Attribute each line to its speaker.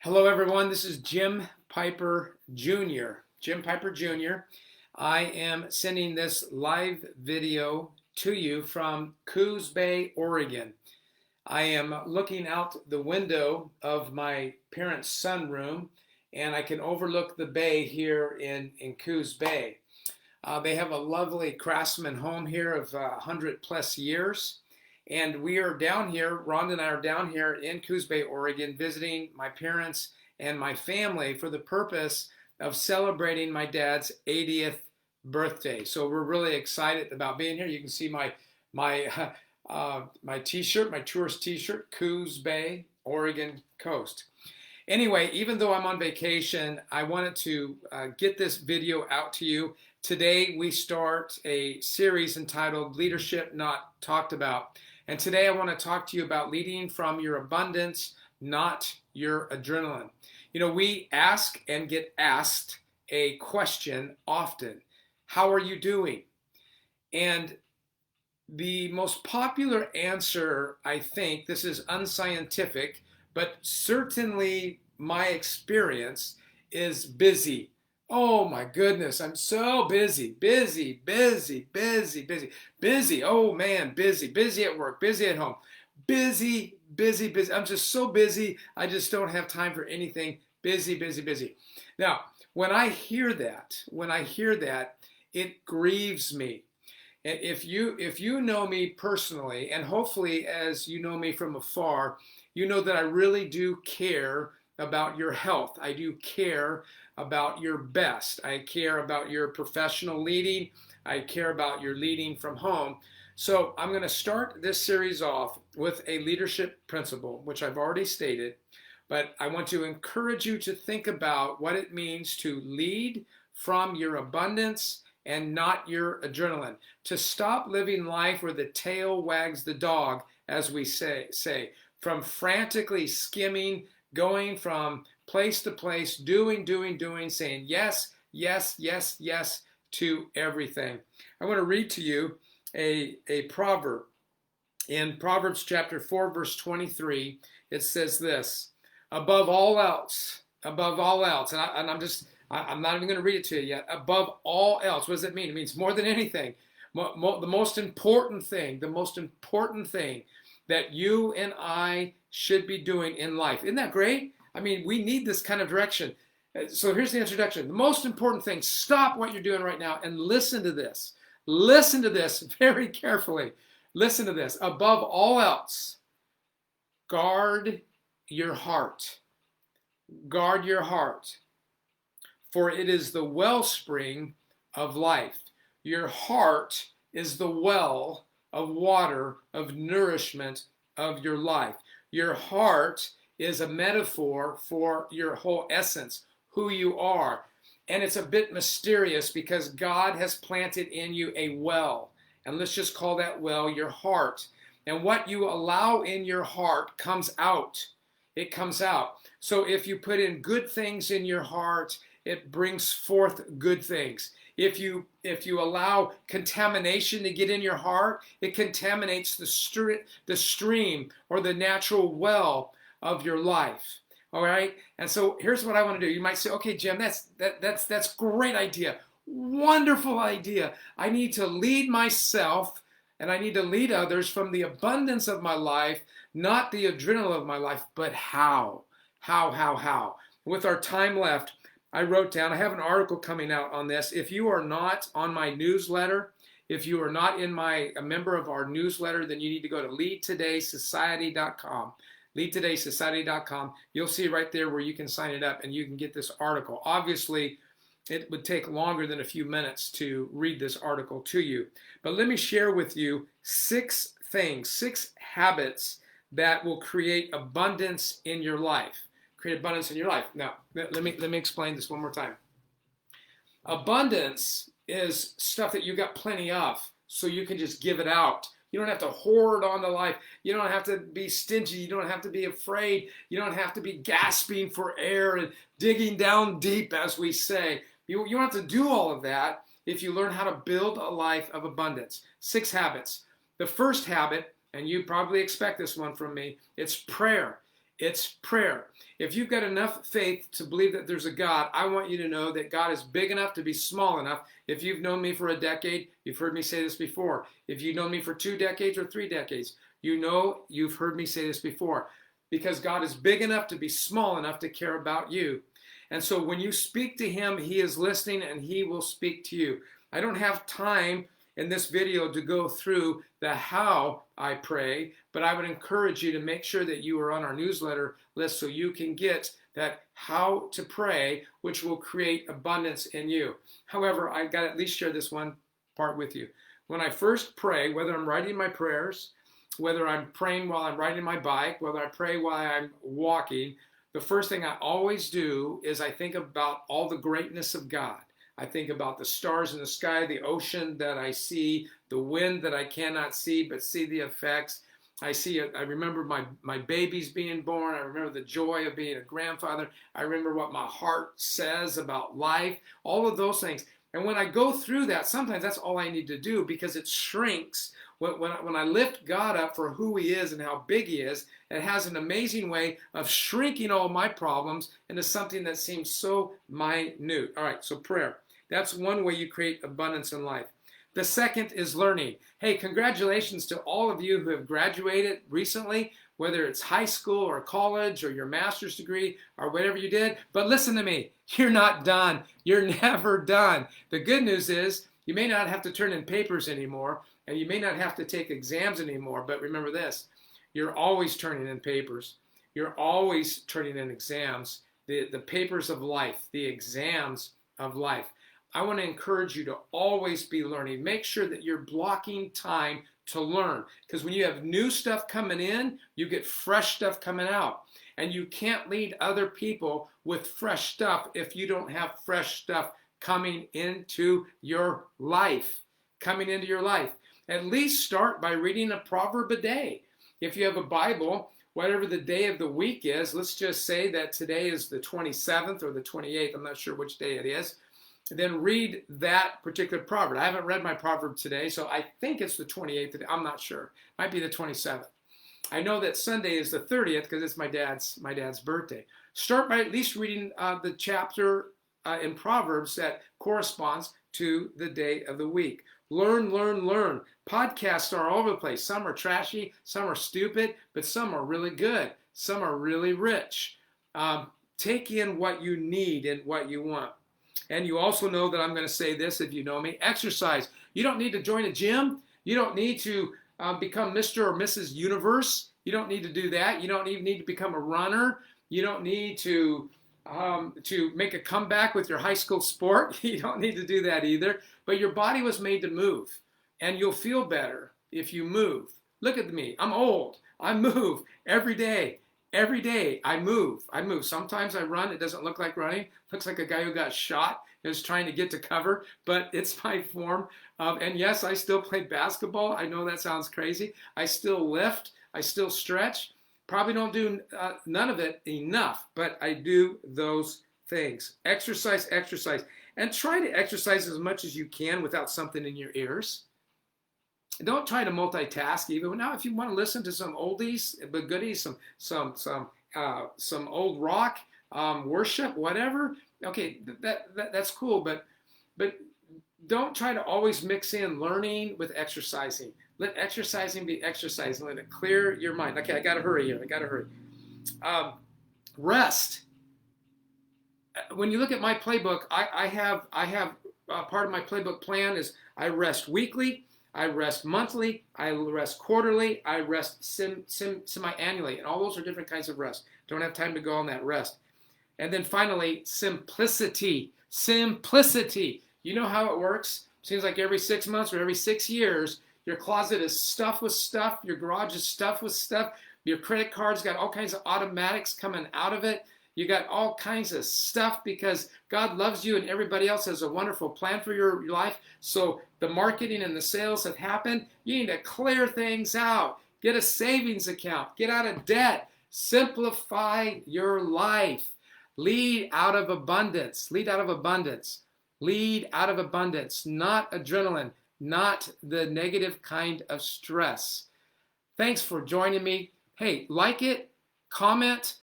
Speaker 1: Hello, everyone. This is Jim Piper Jr. Jim Piper Jr. I am sending this live video to you from Coos Bay, Oregon. I am looking out the window of my parents' sunroom, and I can overlook the bay here in Coos Bay. They have a lovely craftsman home here of 100 plus years. And we are down here, Rhonda and I are down here in Coos Bay, Oregon, visiting my parents and my family for the purpose of celebrating my dad's 80th birthday. So we're really excited about being here. You can see my my T-shirt, my tourist T-shirt, Coos Bay, Oregon coast. Anyway, even though I'm on vacation, I wanted to get this video out to you. Today we start a series entitled Leadership Not Talked About. And today I want to talk to you about leading from your abundance, not your adrenaline. You know, we ask and get asked a question often. How are you doing? And the most popular answer, I think, this is unscientific, but certainly my experience is busy. Oh my goodness, I'm so busy, busy, busy, busy, busy, busy. Oh man, busy, busy at work, busy at home, busy, busy, busy. I'm just so busy, I just don't have time for anything. Busy, busy, busy. Now, when I hear that, it grieves me. And if you know me personally, and hopefully as you know me from afar, you know that I really do care about your health. I do care about your best. I care about your professional leading. I care about your leading from home. So I'm going to start this series off with a leadership principle, which I've already stated, but I want to encourage you to think about what it means to lead from your abundance and not your adrenaline. To stop living life where the tail wags the dog, as we say, from frantically skimming, going from place to place, doing, saying yes, yes, yes, yes to everything. I want to read to you a proverb. In Proverbs chapter 4, verse 23, it says this: above all else, and I'm not even going to read it to you yet. Above all else, what does it mean? It means more than anything. The most important thing that you and I should be doing in life. Isn't that great? I mean, we need this kind of direction. So here's the introduction. The most important thing, stop what you're doing right now and listen to this. Listen to this very carefully. Listen to this. Above all else, guard your heart. Guard your heart, for it is the wellspring of life. Your heart is the well of water, of nourishment of your life. Your heart is a metaphor for your whole essence, who you are. And it's a bit mysterious because God has planted in you a well. And let's just call that well your heart. And what you allow in your heart comes out. It comes out. So if you put in good things in your heart, it brings forth good things. If you allow contamination to get in your heart, it contaminates the stream or the natural well of your life. All right? And so here's what I want to do. You might say, okay, Jim, that's great idea. Wonderful idea. I need to lead myself and I need to lead others from the abundance of my life, not the adrenaline of my life, but how? How? With our time left, I wrote down, I have an article coming out on this. If you are not on my newsletter, if you are not a member of our newsletter, then you need to go to leadtodaysociety.com. Leadtodaysociety.com. You'll see right there where you can sign it up and you can get this article. Obviously, it would take longer than a few minutes to read this article to you. But let me share with you 6 habits that will create abundance in your life. Create abundance in your life. Now, let me explain this one more time. Abundance is stuff that you got plenty of, so you can just give it out. You don't have to hoard on to life. You don't have to be stingy. You don't have to be afraid. You don't have to be gasping for air and digging down deep, as we say. You don't have to do all of that if you learn how to build a life of abundance. 6 habits. The first habit, and you probably expect this one from me, it's prayer. It's prayer. If you've got enough faith to believe that there's a God, I want you to know that God is big enough to be small enough. If you've known me for a decade, you've heard me say this before. If you've known me for 2 decades or 3 decades, you know you've heard me say this before. Because God is big enough to be small enough to care about you. And so when you speak to him, he is listening and he will speak to you. I don't have time in this video to go through the how I pray, but I would encourage you to make sure that you are on our newsletter list so you can get that how to pray, which will create abundance in you. However, I've got to at least share this one part with you. When I first pray, whether I'm writing my prayers, whether I'm praying while I'm riding my bike, whether I pray while I'm walking, the first thing I always do is I think about all the greatness of God. I think about the stars in the sky, the ocean that I see, the wind that I cannot see but see the effects. I remember my babies being born. I remember the joy of being a grandfather. I remember what my heart says about life, all of those things. And when I go through that, sometimes that's all I need to do because it shrinks. When I lift God up for who he is and how big he is, it has an amazing way of shrinking all my problems into something that seems so minute. All right, so prayer. That's one way you create abundance in life. The second is learning. Hey, congratulations to all of you who have graduated recently, whether it's high school or college or your master's degree or whatever you did. But listen to me, you're not done. You're never done. The good news is you may not have to turn in papers anymore, and you may not have to take exams anymore, but remember this, you're always turning in papers. You're always turning in exams, the papers of life, the exams of life. I want to encourage you to always be learning. Make sure that you're blocking time to learn, because when you have new stuff coming in, you get fresh stuff coming out. And you can't lead other people with fresh stuff if you don't have fresh stuff coming into your life. At least start by reading a proverb a day. If you have a Bible, whatever the day of the week is, let's just say that today is the 27th or the 28th. I'm not sure which day it is. Then read that particular proverb. I haven't read my proverb today, so I think it's the 28th. I'm not sure. Might be the 27th. I know that Sunday is the 30th because it's my dad's birthday. Start by at least reading the chapter in Proverbs that corresponds to the day of the week. Learn. Podcasts are all over the place. Some are trashy, some are stupid, but some are really good. Some are really rich. Take in what you need and what you want. And you also know that I'm going to say this if you know me. Exercise. You don't need to join a gym. You don't need to become Mr. or Mrs. Universe. You don't need to do that. You don't even need to become a runner. You don't need to make a comeback with your high school sport. You don't need to do that either. But your body was made to move. And you'll feel better if you move. Look at me. I'm old. I move every day. Every day I move. Sometimes I run. It doesn't look like running. Looks like a guy who got shot is trying to get to cover, but it's my form of, and yes, I still play basketball. I know that sounds crazy. I still lift. I still stretch. Probably don't do none of it enough, but I do those things. Exercise. And try to exercise as much as you can without something in your ears. Don't try to multitask even. Now, if you want to listen to some oldies but goodies, some old rock, worship, whatever, okay, that's cool. But don't try to always mix in learning with exercising. Let exercising be exercising. Let it clear your mind. Okay, I got to hurry here. Rest. When you look at my playbook, I have part of my playbook plan is I rest weekly. I rest monthly, I rest quarterly, I rest semi-annually, and all those are different kinds of rest. Don't have time to go on that rest. And then finally, simplicity. You know how it works? Seems like every 6 months or every 6 years, your closet is stuffed with stuff, your garage is stuffed with stuff, your credit card's got all kinds of automatics coming out of it. You got all kinds of stuff because God loves you and everybody else has a wonderful plan for your life. So the marketing and the sales have happened. You need to clear things out. Get a savings account. Get out of debt. Simplify your life. Lead out of abundance. Not adrenaline, not the negative kind of stress. Thanks for joining me. Hey, like it. comment,